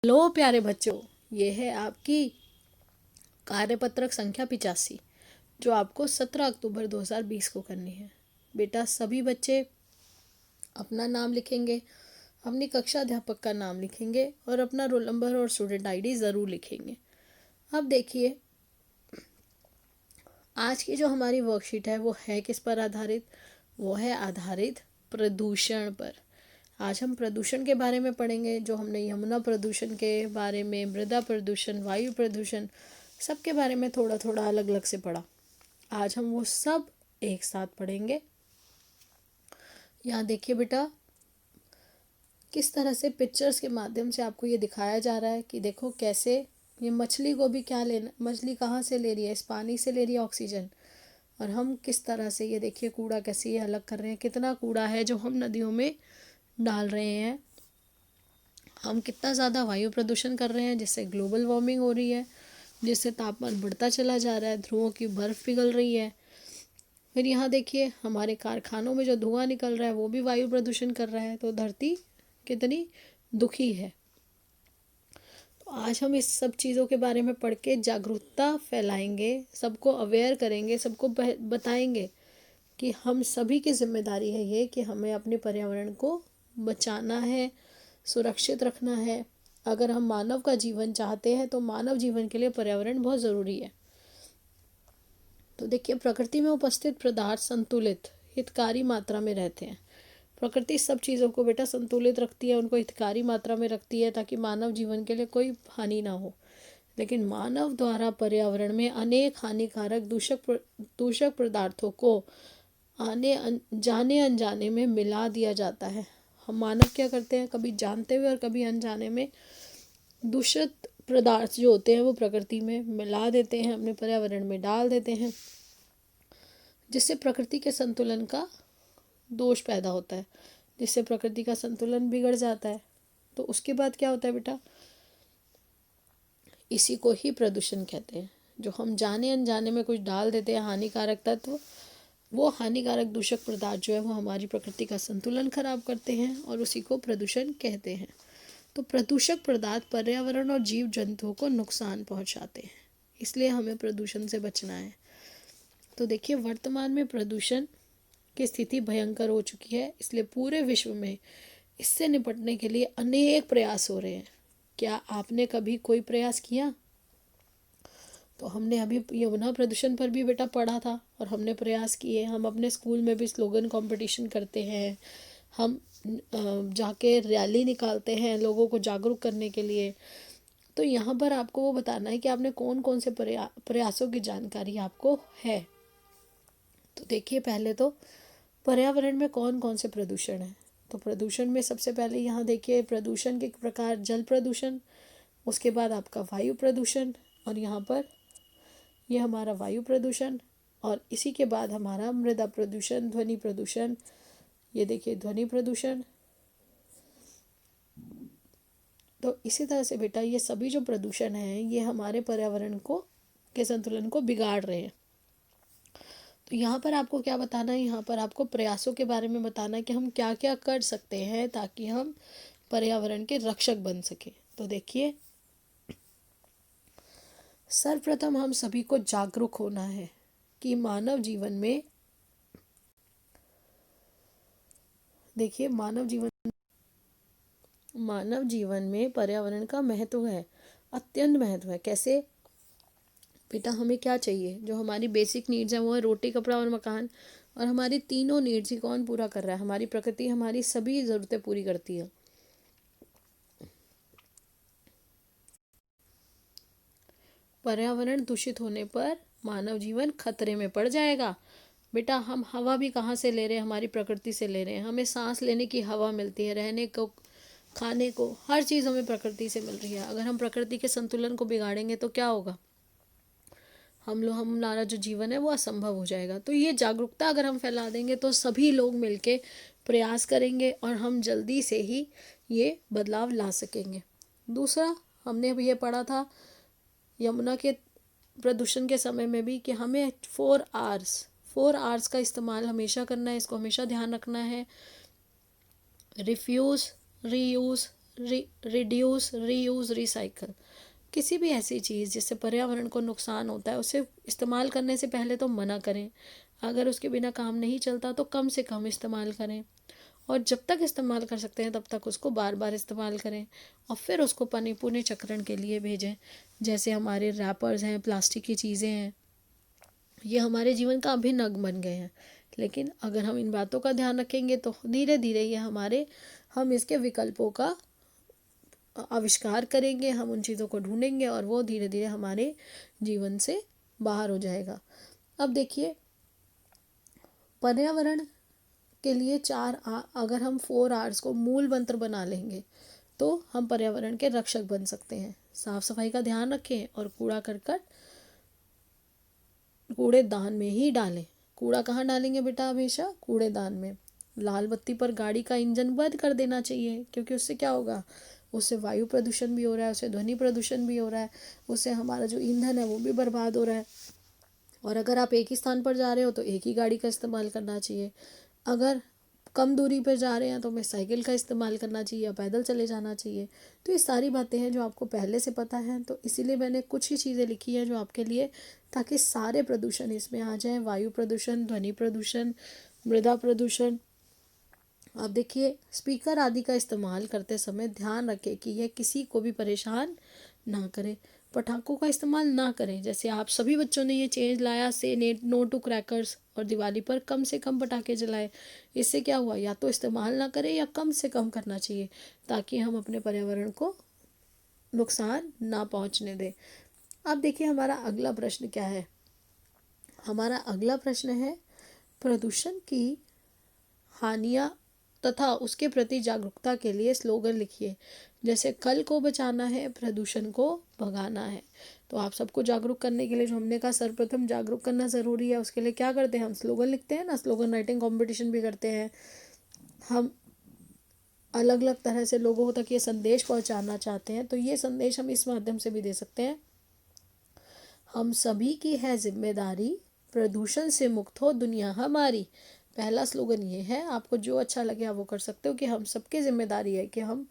Hello प्यारे बच्चों, ये है आपकी कार्यपत्रक संख्या 85 जो आपको 17 अक्टूबर 2020 को करनी है। बेटा सभी बच्चे अपना नाम लिखेंगे, अपनी कक्षा अध्यापक का नाम लिखेंगे और अपना रोल नंबर और स्टूडेंट आईडी ज़रूर लिखेंगे। अब देखिए, आज की जो हमारी वर्कशीट है वो है किस पर आधारित? वो है आधारित प्रदूषण पर। आज हम प्रदूषण के बारे में पढ़ेंगे, जो हमने यमुना प्रदूषण के बारे में, मृदा प्रदूषण, वायु प्रदूषण, सब के बारे में थोड़ा थोड़ा अलग अलग से पढ़ा। आज हम वो सब एक साथ पढ़ेंगे। यहाँ देखिए बेटा, किस तरह से पिक्चर्स के माध्यम से आपको ये दिखाया जा रहा है कि देखो कैसे ये मछली को भी क्या लेना, मछली कहाँ से ले रही है? इस पानी से ले रही है ऑक्सीजन। और हम किस तरह से ये देखिए कूड़ा कैसे ये अलग कर रहे हैं, कितना कूड़ा है जो हम नदियों में डाल रहे हैं। हम कितना ज़्यादा वायु प्रदूषण कर रहे हैं, जिससे ग्लोबल वार्मिंग हो रही है, जिससे तापमान बढ़ता चला जा रहा है, ध्रुवों की बर्फ़ पिघल रही है। फिर यहाँ देखिए, हमारे कारखानों में जो धुआं निकल रहा है वो भी वायु प्रदूषण कर रहा है। तो धरती कितनी दुखी है। तो आज हम इस सब चीज़ों के बारे में पढ़ के जागरूकता फैलाएंगे, सबको अवेयर करेंगे, सबको बताएंगे कि हम सभी की जिम्मेदारी है ये कि हमें अपने पर्यावरण को बचाना है, सुरक्षित रखना है। अगर हम मानव का जीवन चाहते हैं तो मानव जीवन के लिए पर्यावरण बहुत ज़रूरी है। तो देखिए, प्रकृति में उपस्थित पदार्थ संतुलित हितकारी मात्रा में रहते हैं। प्रकृति सब चीज़ों को बेटा संतुलित रखती है, उनको हितकारी मात्रा में रखती है ताकि मानव जीवन के लिए कोई हानि ना हो। लेकिन मानव द्वारा पर्यावरण में अनेक हानिकारक दूषक पदार्थों को जाने अनजाने में मिला दिया जाता है। हम मानव क्या करते हैं, कभी जानते हुए और कभी अनजाने में दूषित पदार्थ जो होते हैं वो प्रकृति में मिला देते हैं, अपने पर्यावरण में डाल देते हैं, जिससे प्रकृति के संतुलन का दोष पैदा होता है, जिससे प्रकृति का संतुलन बिगड़ जाता है। तो उसके बाद क्या होता है बेटा, इसी को ही प्रदूषण कहते हैं। जो हम जाने अनजाने में कुछ डाल देते हैं हानिकारक तत्व, वो हानिकारक दूषक पदार्थ जो है वो हमारी प्रकृति का संतुलन खराब करते हैं और उसी को प्रदूषण कहते हैं। तो प्रदूषक पदार्थ पर्यावरण और जीव जंतुओं को नुकसान पहुंचाते हैं, इसलिए हमें प्रदूषण से बचना है। तो देखिए, वर्तमान में प्रदूषण की स्थिति भयंकर हो चुकी है, इसलिए पूरे विश्व में इससे निपटने के लिए अनेक प्रयास हो रहे हैं। क्या आपने कभी कोई प्रयास किया? तो हमने अभी यमुना प्रदूषण पर भी बेटा पढ़ा था और हमने प्रयास किए। हम अपने स्कूल में भी स्लोगन कंपटीशन करते हैं, हम जाके रैली निकालते हैं लोगों को जागरूक करने के लिए। तो यहाँ पर आपको वो बताना है कि आपने कौन कौन से प्रयासों की जानकारी आपको है। तो देखिए, पहले तो पर्यावरण में कौन कौन से प्रदूषण है। तो प्रदूषण में सबसे पहले यहाँ देखिए प्रदूषण के प्रकार, जल प्रदूषण, उसके बाद आपका वायु प्रदूषण, और यहाँ पर ये हमारा वायु प्रदूषण, और इसी के बाद हमारा मृदा प्रदूषण, ध्वनि प्रदूषण। ये देखिए ध्वनि प्रदूषण। तो इसी तरह से बेटा ये सभी जो प्रदूषण हैं ये हमारे पर्यावरण को के संतुलन को बिगाड़ रहे हैं। तो यहाँ पर आपको क्या बताना है, यहाँ पर आपको प्रयासों के बारे में बताना है कि हम क्या क्या कर सकते हैं ताकि हम पर्यावरण के रक्षक बन सके। तो देखिए, सर्वप्रथम हम सभी को जागरूक होना है कि मानव जीवन में, देखिए मानव जीवन में पर्यावरण का महत्व है, अत्यंत महत्व है। कैसे बेटा, हमें क्या चाहिए? जो हमारी बेसिक नीड्स हैं वो है रोटी, कपड़ा और मकान। और हमारी तीनों नीड्स ही कौन पूरा कर रहा है? हमारी प्रकृति हमारी सभी ज़रूरतें पूरी करती है। पर्यावरण दूषित होने पर मानव जीवन खतरे में पड़ जाएगा। बेटा हम हवा भी कहाँ से ले रहे हैं? हमारी प्रकृति से ले रहे हैं। हमें सांस लेने की हवा मिलती है, रहने को, खाने को, हर चीज़ हमें प्रकृति से मिल रही है। अगर हम प्रकृति के संतुलन को बिगाड़ेंगे तो क्या होगा? हमारा जो जीवन है वो असंभव हो जाएगा। तो ये जागरूकता अगर हम फैला देंगे तो सभी लोग मिलके प्रयास करेंगे और हम जल्दी से ही ये बदलाव ला सकेंगे। दूसरा, हमने अभी ये पढ़ा था यमुना के प्रदूषण के समय में भी कि हमें 4 Rs का इस्तेमाल हमेशा करना है। इसको हमेशा ध्यान रखना है। Refuse, reuse, reduce, reuse, recycle. किसी भी ऐसी चीज़ जिससे पर्यावरण को नुकसान होता है उसे इस्तेमाल करने से पहले तो मना करें। अगर उसके बिना काम नहीं चलता तो कम से कम इस्तेमाल करें, और जब तक इस्तेमाल कर सकते हैं तब तक उसको बार बार इस्तेमाल करें, और फिर उसको पुनः चक्रण के लिए भेजें। जैसे हमारे रैपर्स हैं, प्लास्टिक की चीज़ें हैं, ये हमारे जीवन का अभिन्न अंग बन गए हैं। लेकिन अगर हम इन बातों का ध्यान रखेंगे तो धीरे धीरे ये हम इसके विकल्पों का आविष्कार करेंगे, हम उन चीज़ों को ढूंढेंगे और वो धीरे धीरे हमारे जीवन से बाहर हो जाएगा। अब देखिए, पर्यावरण के लिए अगर हम 4 Rs को मूल मंत्र बना लेंगे तो हम पर्यावरण के रक्षक बन सकते हैं। साफ सफाई का ध्यान रखें और कूड़ा करकट कूड़ेदान में ही डालें। कूड़ा कहाँ डालेंगे बेटा? हमेशा कूड़ेदान में। लाल बत्ती पर गाड़ी का इंजन बंद कर देना चाहिए, क्योंकि उससे क्या होगा? उससे वायु प्रदूषण भी हो रहा है, उससे ध्वनि प्रदूषण भी हो रहा है, उससे हमारा जो ईंधन है वो भी बर्बाद हो रहा है। और अगर आप एक ही स्थान पर जा रहे हो तो एक ही गाड़ी का इस्तेमाल करना चाहिए। अगर कम दूरी पर जा रहे हैं तो हमें साइकिल का इस्तेमाल करना चाहिए या पैदल चले जाना चाहिए। तो ये सारी बातें हैं जो आपको पहले से पता है, तो इसीलिए मैंने कुछ ही चीज़ें लिखी हैं जो आपके लिए, ताकि सारे प्रदूषण इसमें आ जाएं। वायु प्रदूषण, ध्वनि प्रदूषण, मृदा प्रदूषण। अब देखिए, स्पीकर आदि का इस्तेमाल करते समय ध्यान रखें कि यह किसी को भी परेशान ना करे। पटाखों का इस्तेमाल ना करें। जैसे आप सभी बच्चों ने ये चेंज लाया, से नो टू क्रैकर्स, और दिवाली पर कम से कम पटाखे जलाए। इससे क्या हुआ? या तो इस्तेमाल ना करें या कम से कम करना चाहिए, ताकि हम अपने पर्यावरण को नुकसान ना पहुंचने दें। अब देखिए, हमारा अगला प्रश्न क्या है? हमारा अगला प्रश्न है, प्रदूषण की हानियाँ तथा उसके प्रति जागरूकता के लिए स्लोगन लिखिए। जैसे कल को बचाना है, प्रदूषण को भगाना है। तो आप सबको जागरूक करने के लिए, जो हमने कहा सर्वप्रथम जागरूक करना ज़रूरी है, उसके लिए क्या करते हैं? हम स्लोगन लिखते हैं ना, स्लोगन राइटिंग कंपटीशन भी करते हैं। हम अलग अलग तरह से लोगों तक ये संदेश पहुंचाना चाहते हैं, तो ये संदेश हम इस माध्यम से भी दे सकते हैं। हम सभी की है जिम्मेदारी, प्रदूषण से मुक्त हो दुनिया हमारी। पहला स्लोगन ये है, आपको जो अच्छा लगे आप वो कर सकते हो, कि हम सबकी जिम्मेदारी है कि हम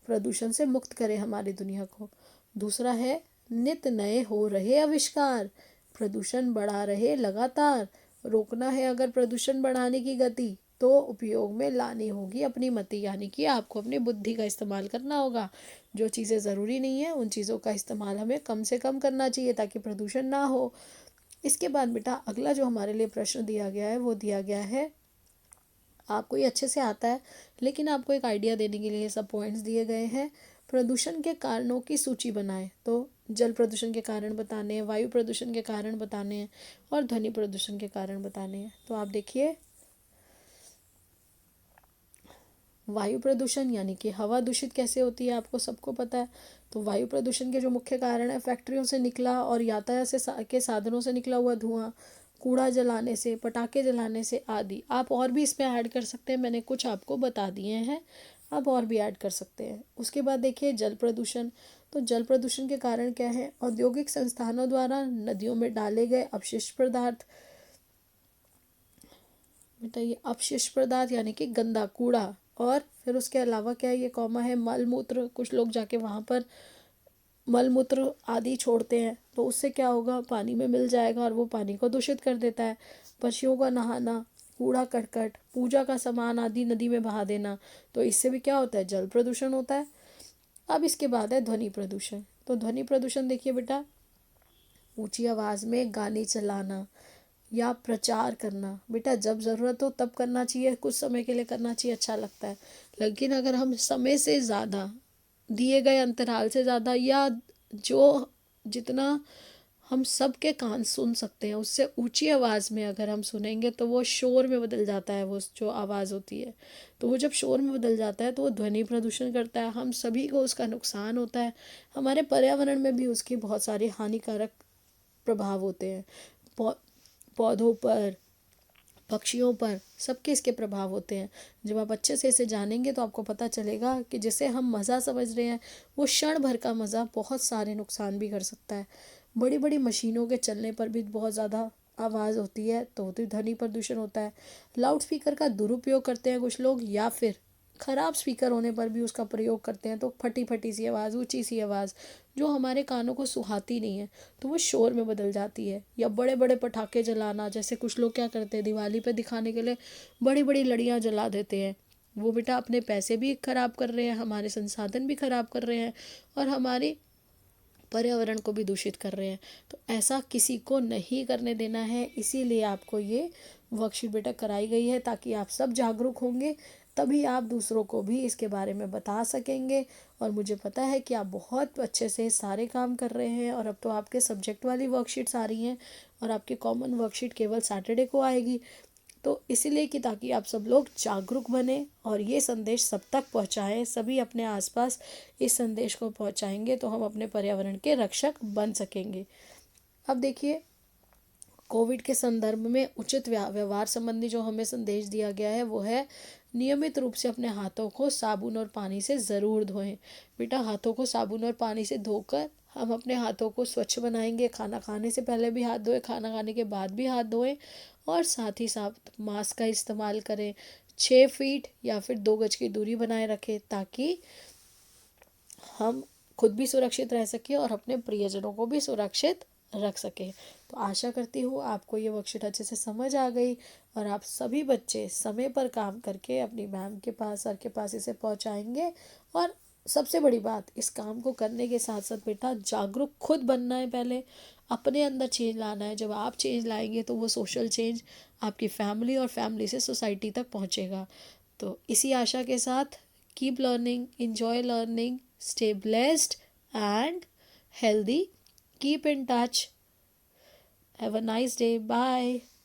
प्रदूषण से मुक्त करें हमारी दुनिया को। दूसरा है, नित नए हो रहे आविष्कार, प्रदूषण बढ़ा रहे लगातार। रोकना है अगर प्रदूषण बढ़ाने की गति, तो उपयोग में लानी होगी अपनी मति, यानी कि आपको अपनी बुद्धि का इस्तेमाल करना होगा। जो चीज़ें ज़रूरी नहीं है उन चीज़ों का इस्तेमाल हमें कम से कम करना चाहिए, ताकि प्रदूषण ना हो। इसके बाद बेटा, अगला जो हमारे लिए प्रश्न दिया गया है वो दिया गया है, आपको ये अच्छे से आता है लेकिन आपको एक आइडिया देने के लिए ये सब पॉइंट्स दिए गए हैं। प्रदूषण के कारणों की सूची बनाएं। तो जल प्रदूषण के कारण बताने हैं, वायु प्रदूषण के कारण बताने हैं, और ध्वनि प्रदूषण के कारण बताने हैं। तो आप देखिए, वायु प्रदूषण यानी कि हवा दूषित कैसे होती है, आपको सबको पता है। तो वायु प्रदूषण के जो मुख्य कारण है, फैक्ट्रियों से निकला और यातायात के साधनों से निकला हुआ धुआं, कूड़ा जलाने से, पटाखे जलाने से आदि। आप और भी इसमें ऐड कर सकते हैं, मैंने कुछ आपको बता दिए हैं, आप और भी ऐड कर सकते हैं। उसके बाद देखिए, जल प्रदूषण। तो जल प्रदूषण के कारण क्या है? औद्योगिक संस्थानों द्वारा नदियों में डाले गए अपशिष्ट पदार्थ। बेटा, ये अपशिष्ट पदार्थ यानी कि गंदा कूड़ा, और फिर उसके अलावा क्या है, ये कॉमा है, मल मूत्र। कुछ लोग जाके वहाँ पर मल मूत्र आदि छोड़ते हैं, तो उससे क्या होगा? पानी में मिल जाएगा और वो पानी को दूषित कर देता है। पशुओं का नहाना, कूड़ा करकट, पूजा का सामान आदि नदी में बहा देना, तो इससे भी क्या होता है? जल प्रदूषण होता है। अब इसके बाद है ध्वनि प्रदूषण। तो ध्वनि प्रदूषण देखिए बेटा, ऊंची आवाज़ में गाने चलाना या प्रचार करना। बेटा, जब ज़रूरत हो तब करना चाहिए, कुछ समय के लिए करना चाहिए, अच्छा लगता है। लेकिन अगर हम समय से ज़्यादा, दिए गए अंतराल से ज़्यादा, या जो जितना हम सब के कान सुन सकते हैं उससे ऊंची आवाज़ में अगर हम सुनेंगे तो वो शोर में बदल जाता है। वो जो आवाज़ होती है, तो वो जब शोर में बदल जाता है तो वो ध्वनि प्रदूषण करता है, हम सभी को उसका नुकसान होता है। हमारे पर्यावरण में भी उसके बहुत सारे हानिकारक प्रभाव होते हैं। पौधों पर, पक्षियों पर, सबके इसके प्रभाव होते हैं। जब आप अच्छे से इसे जानेंगे तो आपको पता चलेगा कि जिसे हम मज़ा समझ रहे हैं, वो क्षण भर का मज़ा बहुत सारे नुकसान भी कर सकता है। बड़ी बड़ी मशीनों के चलने पर भी बहुत ज़्यादा आवाज़ होती है, तो ध्वनि प्रदूषण होता है। लाउड स्पीकर का दुरुपयोग करते हैं कुछ लोग, या फिर ख़राब स्पीकर होने पर भी उसका प्रयोग करते हैं तो फटी फटी सी आवाज़, ऊंची सी आवाज़ जो हमारे कानों को सुहाती नहीं है तो वो शोर में बदल जाती है। या बड़े बड़े पटाखे जलाना, जैसे कुछ लोग क्या करते हैं दिवाली पे दिखाने के लिए बड़ी बड़ी लड़ियाँ जला देते हैं। वो बेटा अपने पैसे भी खराब कर रहे हैं, हमारे संसाधन भी खराब कर रहे हैं और हमारी पर्यावरण को भी दूषित कर रहे हैं। तो ऐसा किसी को नहीं करने देना है, इसीलिए आपको ये वर्कशीट बेटा कराई गई है ताकि आप सब जागरूक होंगे, तभी आप दूसरों को भी इसके बारे में बता सकेंगे। और मुझे पता है कि आप बहुत अच्छे से सारे काम कर रहे हैं और अब तो आपके सब्जेक्ट वाली वर्कशीट्स आ रही हैं और आपकी कॉमन वर्कशीट केवल सैटरडे को आएगी। तो इसीलिए कि ताकि आप सब लोग जागरूक बने और ये संदेश सब तक पहुंचाएं, सभी अपने आसपास इस संदेश को पहुंचाएंगे तो हम अपने पर्यावरण के रक्षक बन सकेंगे। अब देखिए, कोविड के संदर्भ में उचित व्यवहार संबंधी जो हमें संदेश दिया गया है वो है नियमित रूप से अपने हाथों को साबुन और पानी से ज़रूर धोएं। बेटा हाथों को साबुन और पानी से धोकर हम अपने हाथों को स्वच्छ बनाएंगे। खाना खाने से पहले भी हाथ धोएं, खाना खाने के बाद भी हाथ धोएं और साथ ही साथ मास्क का इस्तेमाल करें। 6 फीट या फिर 2 गज की दूरी बनाए रखें ताकि हम खुद भी सुरक्षित रह सकें और अपने प्रियजनों को भी सुरक्षित रख सकें। तो आशा करती हूँ आपको ये वर्कशीट अच्छे से समझ आ गई और आप सभी बच्चे समय पर काम करके अपनी मैम के पास, सर के पास इसे पहुँचाएंगे। और सबसे बड़ी बात, इस काम को करने के साथ साथ बेटा जागरूक खुद बनना है, पहले अपने अंदर चेंज लाना है। जब आप चेंज लाएंगे तो वो सोशल चेंज आपकी फैमिली और फैमिली से सोसाइटी तक पहुँचेगा। तो इसी आशा के साथ keep learning, enjoy learning, stay blessed and healthy. Keep in touch. Have a nice day. Bye.